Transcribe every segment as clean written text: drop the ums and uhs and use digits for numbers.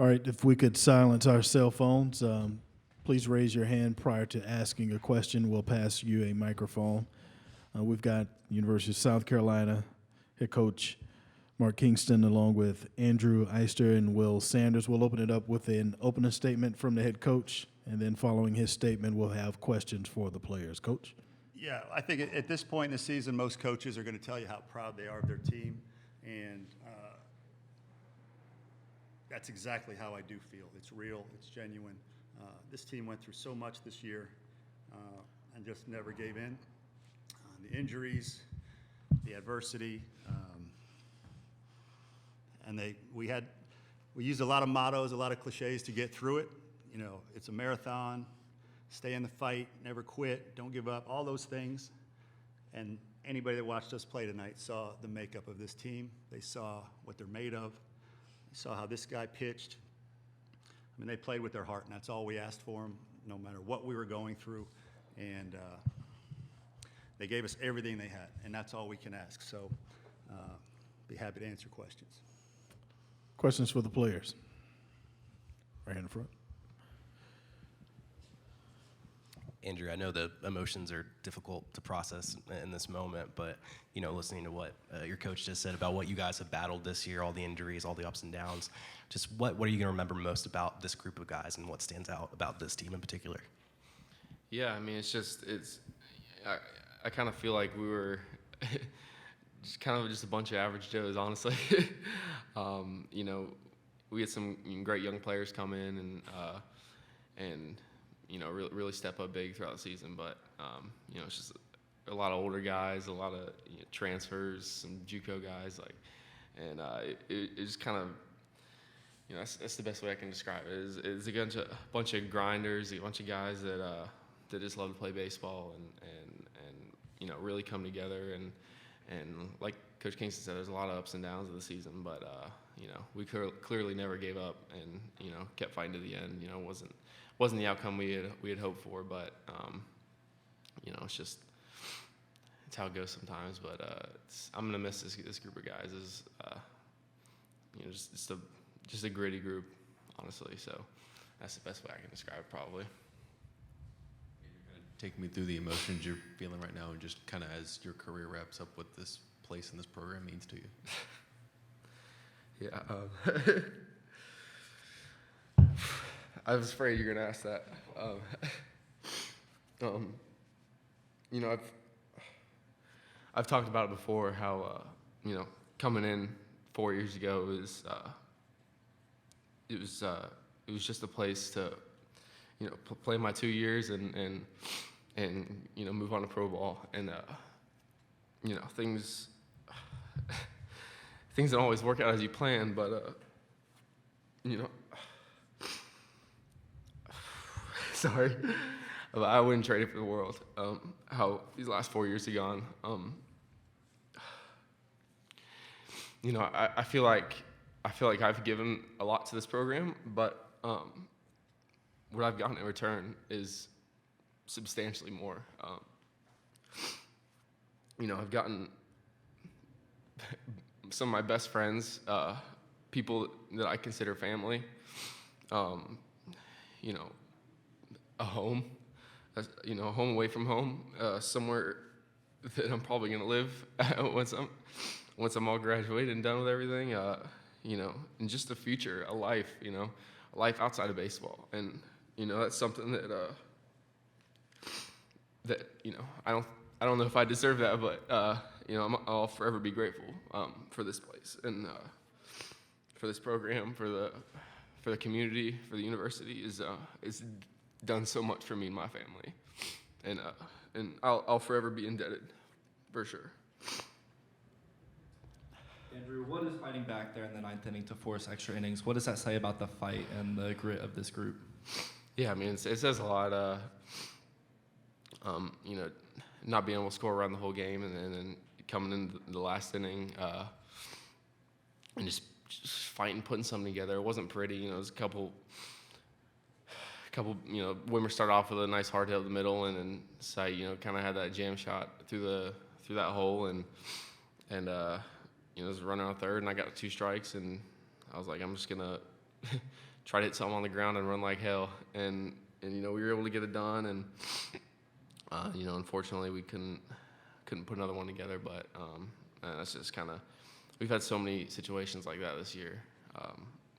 All right, if we could silence our cell phones, please raise your hand prior to asking a question. We'll pass you a microphone. We've got University of South Carolina head coach Mark Kingston along with Andrew Eyster and Will Sanders. We'll open it up with an opening statement from the head coach, and then following his statement, we'll have questions for the players. Coach? Yeah, I think at this point in the season, most coaches are going to tell you how proud they are of their team, and that's exactly how I do feel. It's real, it's genuine. This team went through so much this year and just never gave in. The injuries, the adversity, and we used a lot of mottos, a lot of cliches to get through it. You know, it's a marathon, stay in the fight, never quit, don't give up, all those things. And anybody that watched us play tonight saw the makeup of this team. They saw what they're made of. They saw how this guy pitched. I mean, they played with their heart, and that's all we asked for them, no matter what we were going through. And they gave us everything they had, and that's all we can ask. So be happy to answer questions. Questions for the players? Right in the front. Andrew, I know the emotions are difficult to process in this moment, but, you know, listening to what your coach just said about what you guys have battled this year, all the injuries, all the ups and downs, just what are you going to remember most about this group of guys and what stands out about this team in particular? Yeah, I mean, I kind of feel like we were just a bunch of average Joes, honestly. You know, we had some great young players come in and you know, really step up big throughout the season. But, you know, it's just a lot of older guys, a lot of transfers, some JUCO guys, and it just kind of, you know, that's the best way I can describe it. It's a bunch of grinders, a bunch of guys that just love to play baseball and you know, really come together. And like Coach Kingston said, there's a lot of ups and downs of the season, but you know, we clearly never gave up and, you know, kept fighting to the end. You know, wasn't the outcome we had hoped for, but you know, it's how it goes sometimes. But I'm gonna miss this group of guys. Is you know, just a gritty group, honestly. So that's the best way I can describe it, probably. Take me through the emotions you're feeling right now, and just kind of as your career wraps up, what this place and this program means to you. Yeah. I was afraid you were gonna ask that. You know, I've talked about it before. How you know, coming in 4 years ago it was just a place to, you know, play my 2 years and you know, move on to pro ball. And you know, things don't always work out as you plan, but you know, sorry, but I wouldn't trade it for the world. How these last 4 years have gone. You know, I feel like I've given a lot to this program, but what I've gotten in return is substantially more. You know, I've gotten some of my best friends, people that I consider family, you know, a home, you know, a home away from home, somewhere that I'm probably gonna live once I'm all graduated and done with everything, you know, and just the future, a life, you know, a life outside of baseball. And, you know, that's something that you know, I don't know if I deserve that, but you know, I'll forever be grateful for this place and for this program, for the community, for the university. It's done so much for me and my family, and I'll forever be indebted, for sure. Andrew, what is fighting back there in the ninth inning to force extra innings? What does that say about the fight and the grit of this group? Yeah, I mean, it says a lot. You know, not being able to score around the whole game, and then coming in the last inning, and just fighting, putting something together. It wasn't pretty. You know, it was a couple. You know, Wimmer started off with a nice hard hit up the middle, and then Sight, you know, kind of had that jam shot through that hole, and you know, it was a runner on third, and I got 2 strikes, and I was like, I'm just gonna try to hit something on the ground and run like hell. And we were able to get it done. And unfortunately, we couldn't put another one together. But that's just kind of, we've had so many situations like that this year,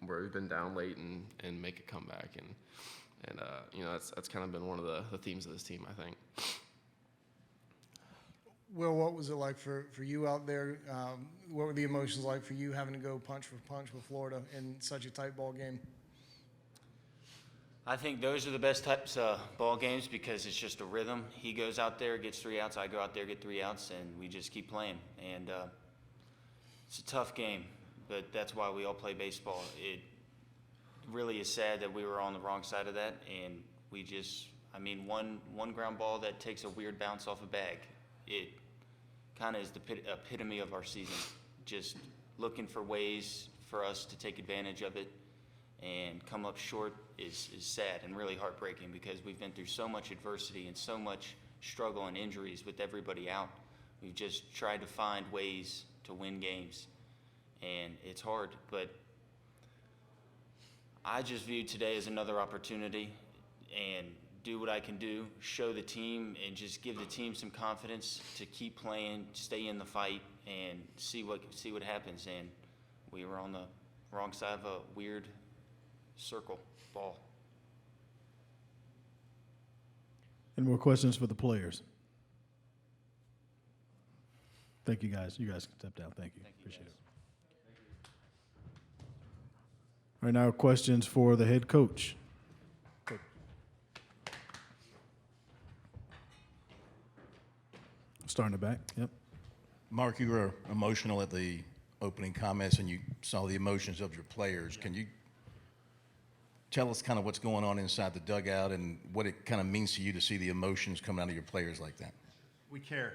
where we've been down late and make a comeback. And that's kind of been one of the themes of this team, I think. Will, what was it like for you out there? What were the emotions like for you having to go punch for punch with Florida in such a tight ball game? I think those are the best types of ball games because it's just a rhythm. He goes out there, gets 3 outs. I go out there, get 3 outs, and we just keep playing. And it's a tough game, but that's why we all play baseball. It really is sad that we were on the wrong side of that, and we just, one ground ball that takes a weird bounce off a bag. It kind of is the epitome of our season, just looking for ways for us to take advantage of it and come up short is sad and really heartbreaking because we've been through so much adversity and so much struggle and injuries with everybody out. We've just tried to find ways to win games, and it's hard, but I just view today as another opportunity and do what I can do, show the team, and just give the team some confidence to keep playing, stay in the fight, and see what happens. And we were on the wrong side of a weird circle ball. Any more questions for the players? Thank you, guys. You guys can step down. Thank you. Appreciate it. All right, now questions for the head coach. Starting the back. Yep. Mark, you were emotional at the opening comments, and you saw the emotions of your players. Can you tell us kind of what's going on inside the dugout and what it kind of means to you to see the emotions coming out of your players like that? We care.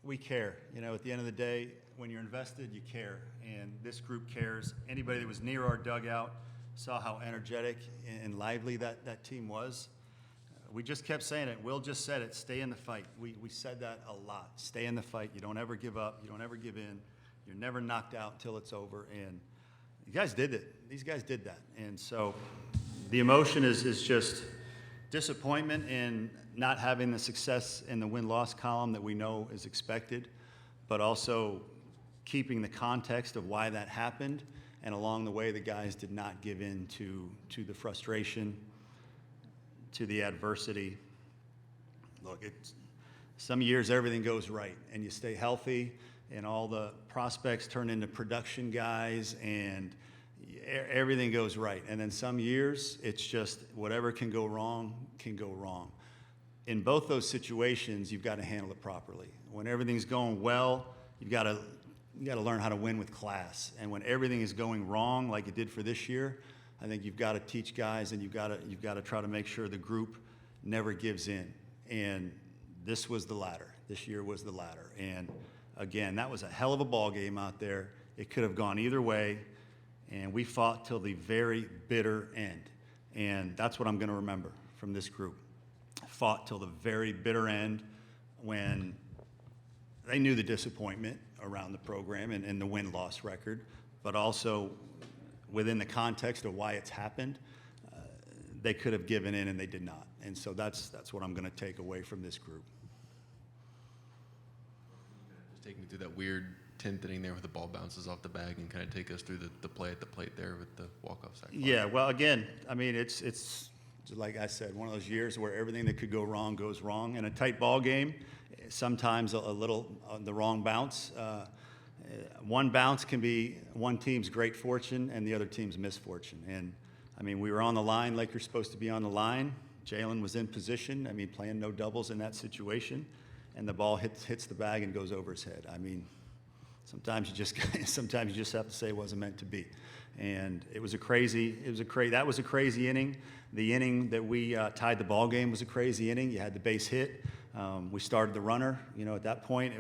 We care. At the end of the day, when you're invested, you care. And this group cares. Anybody that was near our dugout saw how energetic and lively that team was. We just kept saying it. Will just said it. Stay in the fight. We said that a lot. Stay in the fight. You don't ever give up. You don't ever give in. You're never knocked out until it's over. And you guys did it. These guys did that. And so the emotion is just disappointment in not having the success in the win-loss column that we know is expected, but also keeping the context of why that happened. And along the way, the guys did not give in to the frustration, to the adversity. Look, some years everything goes right and you stay healthy and all the prospects turn into production guys and everything goes right. And then some years it's just whatever can go wrong can go wrong. In both those situations, you've got to handle it properly. When everything's going well, you got to learn how to win with class. And when everything is going wrong, like it did for this year, I think you've got to teach guys, and you've got to try to make sure the group never gives in. And this was the latter. This year was the latter. And again, that was a hell of a ball game out there. It could have gone either way, and we fought till the very bitter end. And that's what I'm going to remember from this group. Fought till the very bitter end when they knew the disappointment around the program and the win-loss record, but also within the context of why it's happened, they could have given in and they did not. And so that's what I'm going to take away from this group. Just take me through that weird 10th inning there with the ball bounces off the bag and kind of take us through the play at the plate there with the walk-off sac fly. Yeah, well, again, it's like I said, one of those years where everything that could go wrong goes wrong. In a tight ball game, sometimes a little the wrong bounce. One bounce can be one team's great fortune and the other team's misfortune. And, we were on the line like you're supposed to be on the line. Jalen was in position, playing no doubles in that situation. And the ball hits the bag and goes over his head. Sometimes you just have to say it wasn't meant to be. And that was a crazy inning. The inning that we tied the ball game was a crazy inning. You had the base hit. We started the runner. At that point,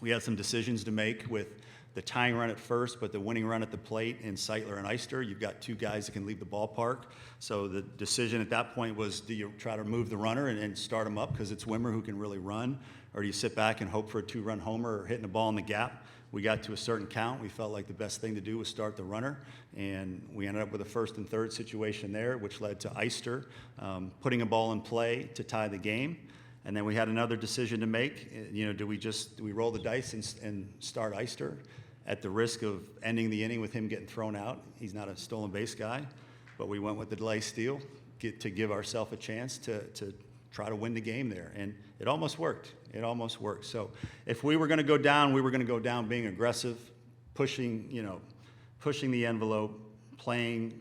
we had some decisions to make with the tying run at first, but the winning run at the plate in Seitler and Eyster. You've got two guys that can leave the ballpark. So the decision at that point was, do you try to move the runner and start him up because it's Wimmer who can really run, or do you sit back and hope for a 2-run homer or hitting the ball in the gap? we got to a certain count. We felt like the best thing to do was start the runner, and we ended up with a 1st and 3rd situation there, which led to Eyster putting a ball in play to tie the game. And then we had another decision to make. You know, do we roll the dice and start Eyster at the risk of ending the inning with him getting thrown out? He's not a stolen base guy, but we went with the delay steal to give ourselves a chance to try to win the game there. And it almost worked. It almost worked. So if we were going to go down, we were going to go down being aggressive, pushing the envelope, playing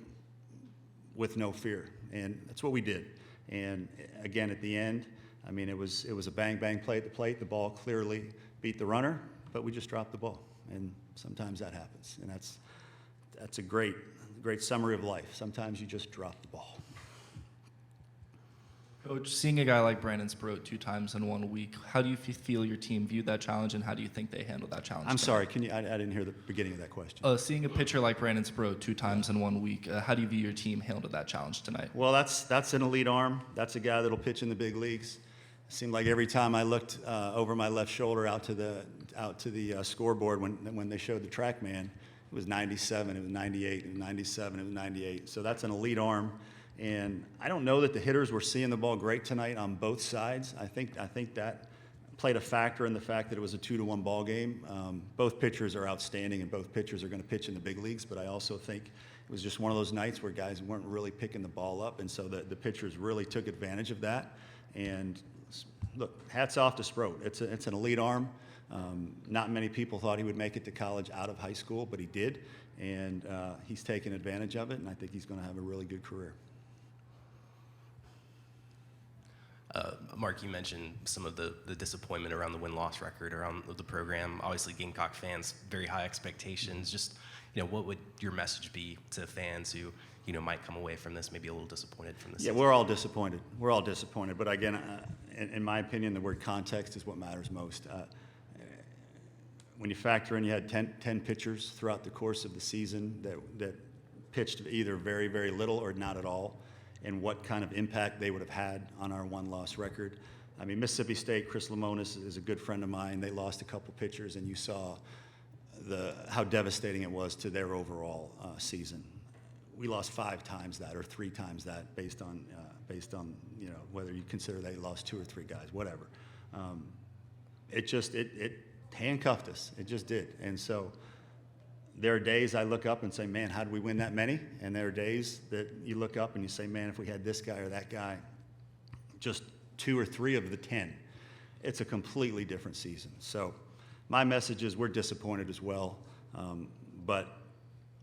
with no fear. And that's what we did. And again, at the end, I mean, it was a bang-bang play at the plate. The ball clearly beat the runner, but we just dropped the ball. And sometimes that happens. And that's a great summary of life. Sometimes you just drop the ball. Coach, seeing a guy like Brandon Sproat 2 times in 1 week, how do you feel your team viewed that challenge, and how do you think they handled that challenge? I'm sorry, I didn't hear the beginning of that question. Seeing a pitcher like Brandon Sproat 2 times in 1 week, how do you view your team handled that challenge tonight? Well, that's an elite arm. That's a guy that'll pitch in the big leagues. It seemed like every time I looked over my left shoulder out to the scoreboard when they showed the TrackMan, it was 97, it was 98, it was 97, it was 98. So that's an elite arm. And I don't know that the hitters were seeing the ball great tonight on both sides. I think that played a factor in the fact that it was a 2-1 ball game. Both pitchers are outstanding, and both pitchers are going to pitch in the big leagues. But I also think it was just one of those nights where guys weren't really picking the ball up, and so the pitchers really took advantage of that. And look, hats off to Sproat. It's an elite arm. Not many people thought he would make it to college out of high school, but he did, and he's taken advantage of it, and I think he's going to have a really good career. Mark, you mentioned some of the disappointment around the win-loss record around the program. Obviously, Gamecock fans, very high expectations. Just, what would your message be to fans who, might come away from this maybe a little disappointed from this? Yeah, we're all disappointed. We're all disappointed. But again, in my opinion, the word context is what matters most. When you factor in you had 10 pitchers throughout the course of the season that pitched either very, very little or not at all, and what kind of impact they would have had on our one-loss record. I mean, Mississippi State, Chris Lemonis is a good friend of mine. They lost a couple pitchers, and you saw how devastating it was to their overall season. We lost 5 times that or 3 times that based on whether you consider they lost 2 or 3 guys, whatever. It handcuffed us. It just did. And so there are days I look up and say, man, how did we win that many? And there are days that you look up and you say, man, if we had this guy or that guy, just 2 or 3 of the 10, it's a completely different season. So my message is we're disappointed as well. But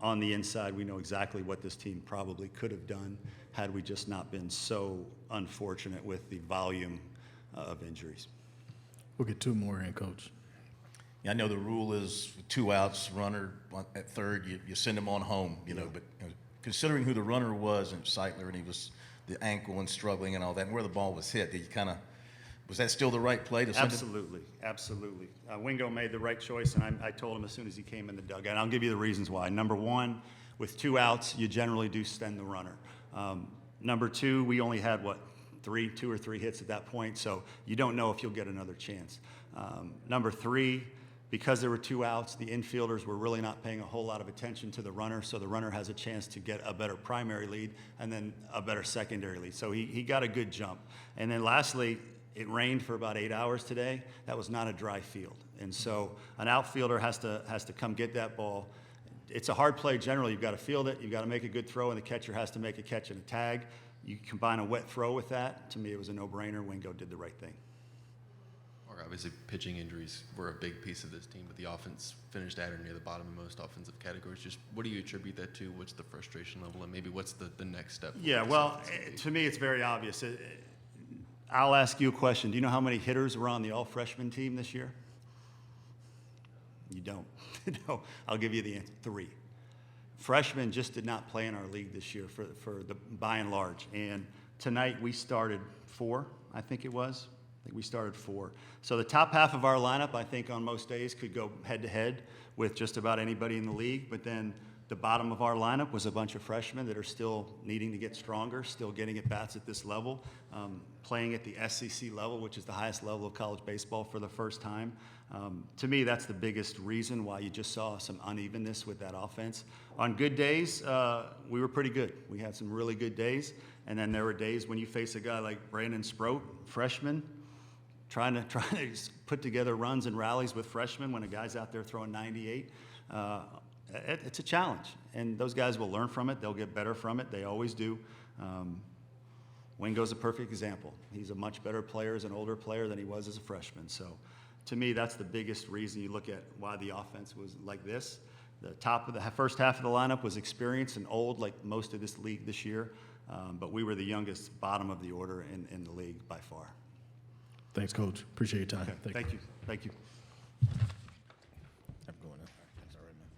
on the inside, we know exactly what this team probably could have done had we just not been so unfortunate with the volume of injuries. We'll get 2 more in, Coach. Yeah, I know the rule is 2 outs, runner at third, you send him on home, but considering who the runner was and Seitler, and he was the ankle and struggling and all that, and where the ball was hit, was that still the right play to send Absolutely. Wingo made the right choice, and I told him as soon as he came in the dugout. I'll give you the reasons why. Number 1, with 2 outs, you generally do send the runner. Number 2, we only had, 2 or 3 hits at that point, so you don't know if you'll get another chance. Number 3, because there were 2 outs, the infielders were really not paying a whole lot of attention to the runner, so the runner has a chance to get a better primary lead and then a better secondary lead. So he got a good jump. And then lastly, it rained for about 8 hours today. That was not a dry field. And so an outfielder has to come get that ball. It's a hard play generally. You've got to field it, you've got to make a good throw, and the catcher has to make a catch and a tag. You combine a wet throw with that. To me, it was a no-brainer. Wingo did the right thing. Obviously, pitching injuries were a big piece of this team, but the offense finished at or near the bottom of most offensive categories. Just what do you attribute that to? What's the frustration level, and maybe what's the next step? Yeah, well, to me, it's very obvious. I'll ask you a question. Do you know how many hitters were on the all-freshman team this year? You don't. No, I'll give you the answer. 3. Freshmen just did not play in our league this year for the by and large. And tonight we started 4, I think it was. I think we started 4. So the top half of our lineup, I think on most days, could go head-to-head with just about anybody in the league. But then the bottom of our lineup was a bunch of freshmen that are still needing to get stronger, still getting at bats at this level, playing at the SEC level, which is the highest level of college baseball for the first time. To me, that's the biggest reason why you just saw some unevenness with that offense. On good days, we were pretty good. We had some really good days, and then there were days when you face a guy like Brandon Sproat, freshman, trying to put together runs and rallies with freshmen when a guy's out there throwing 98. It's a challenge, and those guys will learn from it. They'll get better from it. They always do. Wingo's a perfect example. He's a much better player as an older player than he was as a freshman. So to me, that's the biggest reason you look at why the offense was like this. The top of the first half of the lineup was experienced and old, like most of this league this year, but we were the youngest bottom of the order in the league by far. Thanks, Coach. Appreciate your time. Okay. Thank you.